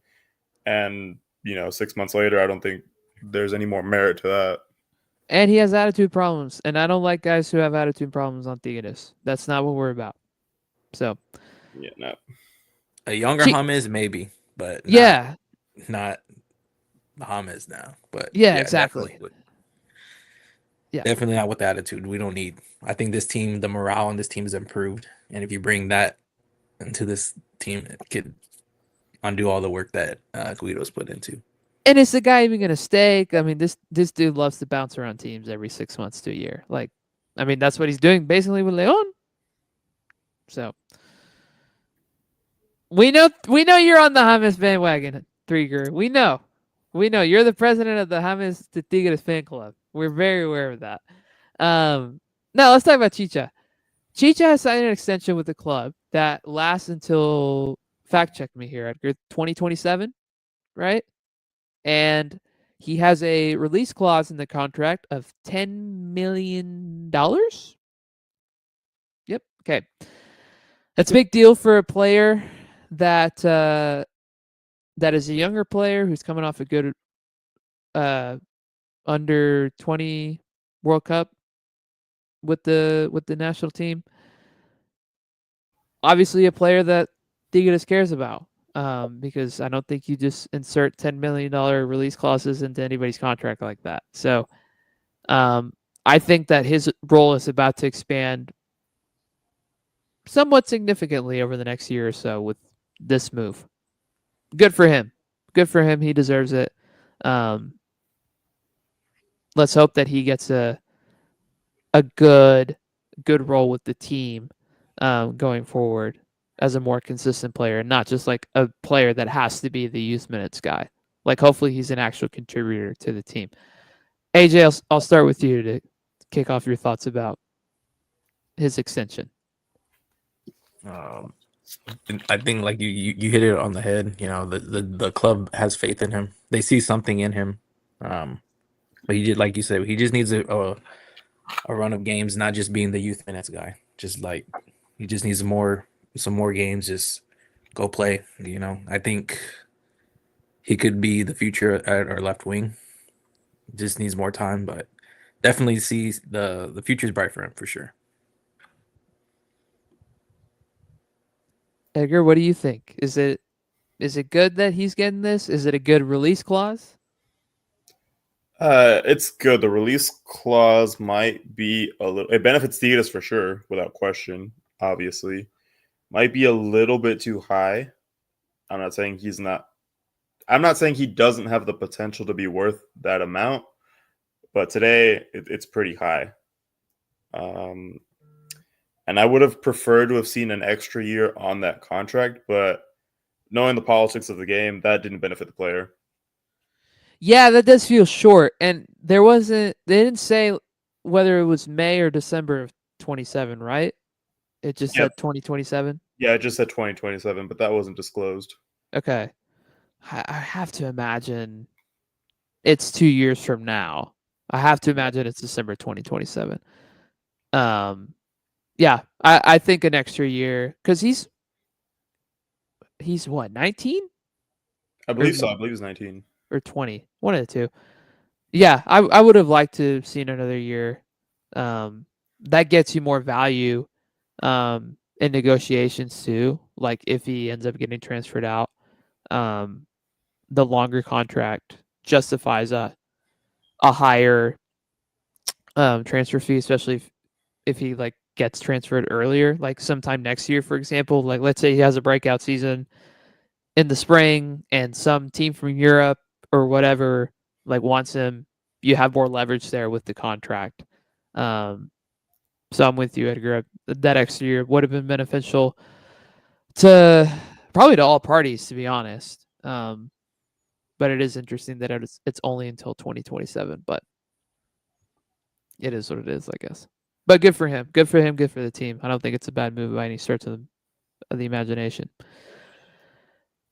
And 6 months later, I don't think there's any more merit to that. And he has attitude problems, and I don't like guys who have attitude problems on Tigres. That's not what we're about. So, yeah, no. A younger James maybe, but not James now. But yeah, exactly. Definitely not with the attitude. We don't need. I think this team, the morale on this team is improved, and if you bring that into this team, it could undo all the work that Guido's put into. And is the guy even going to stay? I mean, this dude loves to bounce around teams every 6 months to a year. Like, I mean, that's what he's doing basically with Leon. So we know you're on the James bandwagon, Trigger. We know you're the president of the James de Tigres fan club. We're very aware of that. Now let's talk about Chicha. Chicha has signed an extension with the club that lasts until, fact check me here, Edgar, 2027, right? And he has a release clause in the contract of $10 million. Yep. Okay. That's a big deal for a player that is a younger player who's coming off a good under 20 World Cup with the national team. Obviously, a player that Tigres cares about. Because I don't think you just insert $10 million release clauses into anybody's contract like that. So I think that his role is about to expand somewhat significantly over the next year or so with this move. Good for him. Good for him. He deserves it. Let's hope that he gets a good role with the team going forward as a more consistent player, and not just like a player that has to be the youth minutes guy. Like, hopefully he's an actual contributor to the team. AJ, I'll start with you to kick off your thoughts about his extension. I think like you hit it on the head. The club has faith in him. They see something in him. But he did, like you said, he just needs a run of games, not just being the youth minutes guy. Just like he just needs some more games. Just go play. I think he could be the future at our left wing. Just needs more time, but definitely sees the future is bright for him for sure. Edgar, what do you think? Is it good that he's getting this? Is it a good release clause? It's good. The release clause might be a little. It benefits Tigres for sure, without question. Obviously, might be a little bit too high. I'm not saying he's not. I'm not saying he doesn't have the potential to be worth that amount, but today it's pretty high. And I would have preferred to have seen an extra year on that contract, but knowing the politics of the game, that didn't benefit the player. Yeah, that does feel short. And they didn't say whether it was May or December of 27, right? It just said 2027? Yeah, it just said 2027, but that wasn't disclosed. Okay. I have to imagine it's 2 years from now. I have to imagine it's December 2027. Yeah, I think an extra year, because he's what, 19? I believe so. I believe he's 19 or 20, one of the two. Yeah, I would have liked to have seen another year. That gets you more value in negotiations too. Like, if he ends up getting transferred out, the longer contract justifies a higher transfer fee, especially if he like gets transferred earlier, like sometime next year, for example. Like, let's say he has a breakout season in the spring and some team from Europe or whatever like wants him, you have more leverage there with the contract. So I'm with you, Edgar. That extra year would have been beneficial to probably to all parties, to be honest. But it is interesting that it's only until 2027. But it is what it is, I guess. But good for him. Good for him. Good for the team. I don't think it's a bad move by any stretch of the imagination.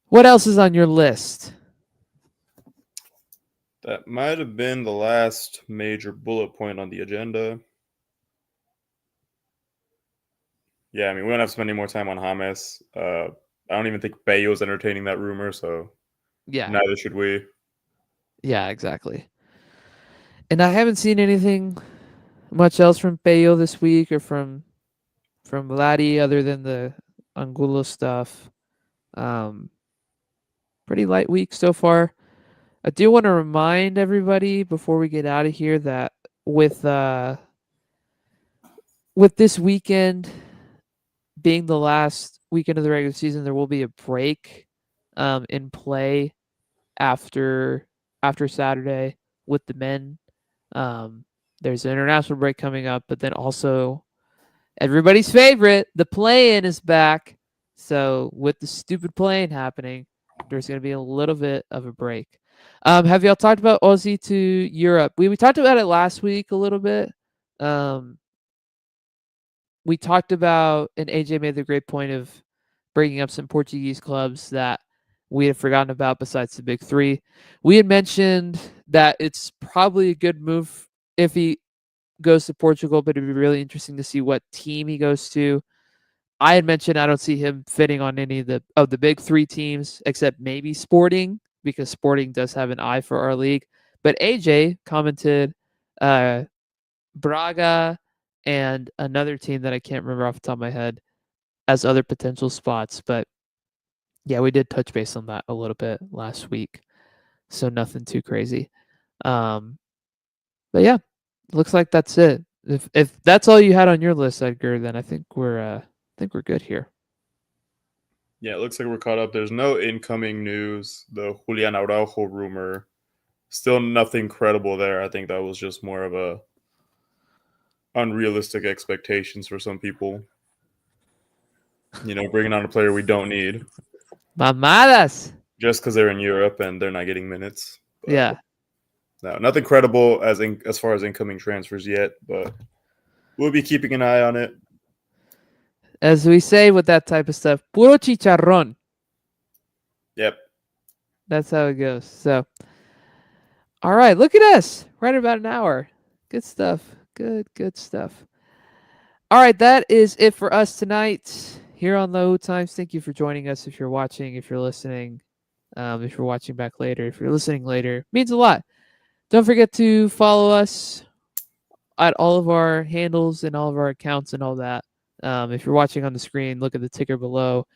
What else is on your list? That might have been the last major bullet point on the agenda. Yeah, I mean, we don't have to spend any more time on James. I don't even think Bayo's entertaining that rumor, so Yeah. neither should we. Yeah, exactly. And I haven't seen anything much else from Bayo this week or from Vladdy other than the Angulo stuff. Pretty light week so far. I do want to remind everybody before we get out of here that with this weekend being the last weekend of the regular season, there will be a break in play after Saturday with the men. There's an international break coming up, but then also everybody's favorite, the play-in is back. So with the stupid play-in happening, there's going to be a little bit of a break. Have y'all talked about Aussie to Europe? We talked about it last week a little bit. We talked about, and AJ made the great point of bringing up some Portuguese clubs that we had forgotten about besides the big three. We had mentioned that it's probably a good move if he goes to Portugal, but it'd be really interesting to see what team he goes to. I had mentioned I don't see him fitting on any of the big three teams, except maybe Sporting, because Sporting does have an eye for our league. But AJ commented Braga and another team that I can't remember off the top of my head as other potential spots. But yeah, we did touch base on that a little bit last week, so nothing too crazy. But yeah, looks like that's it. If that's all you had on your list, Edgar, then I think we're good here. Yeah, it looks like we're caught up. There's no incoming news. The Julian Araujo rumor, still nothing credible there. I think that was just more of a unrealistic expectations for some people. Bringing on a player we don't need. Mamadas. Just because they're in Europe and they're not getting minutes. But yeah. No, nothing credible as far as incoming transfers yet, but we'll be keeping an eye on it. As we say with that type of stuff, puro chicharrón. Yep. That's how it goes. So, all right, look at us. Right about an hour. Good stuff. Good stuff. All right, that is it for us tonight here on Low Times. Thank you for joining us. If you're watching, if you're listening, if you're watching back later, if you're listening later, it means a lot. Don't forget to follow us at all of our handles and all of our accounts and all that. If you're watching on the screen, look at the ticker below.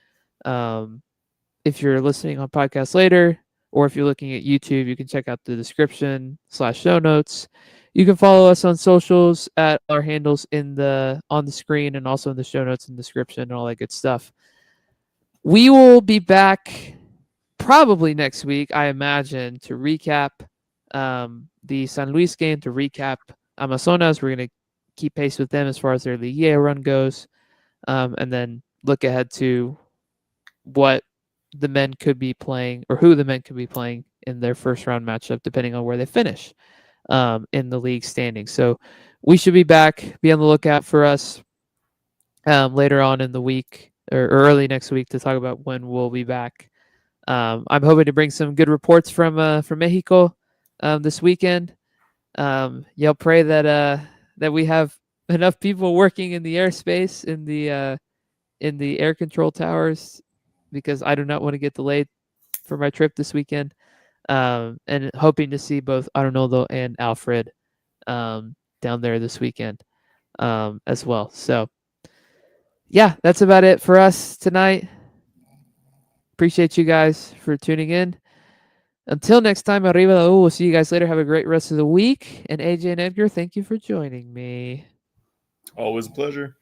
If you're listening on podcast later, or if you're looking at YouTube, you can check out the description/show notes. You can follow us on socials at our handles on the screen and also in the show notes and description and all that good stuff. We will be back probably next week, I imagine, to recap the San Luis game, to recap Amazonas. We're going to keep pace with them as far as their Liguilla run goes, and then look ahead to what the men could be playing, or who the men could be playing in their first round matchup, depending on where they finish in the league standings. So we should be back. Be on the lookout for us later on in the week or early next week to talk about when we'll be back. I'm hoping to bring some good reports from Mexico this weekend. Y'all pray that we have enough people working in the airspace in the air control towers, because I do not want to get delayed for my trip this weekend. And hoping to see both Arnoldo and Alfred down there this weekend as well. So yeah, that's about it for us tonight. Appreciate you guys for tuning in. Until next time, arriba la U. We'll see you guys later. Have a great rest of the week. And AJ and Edgar, thank you for joining me. Always a pleasure.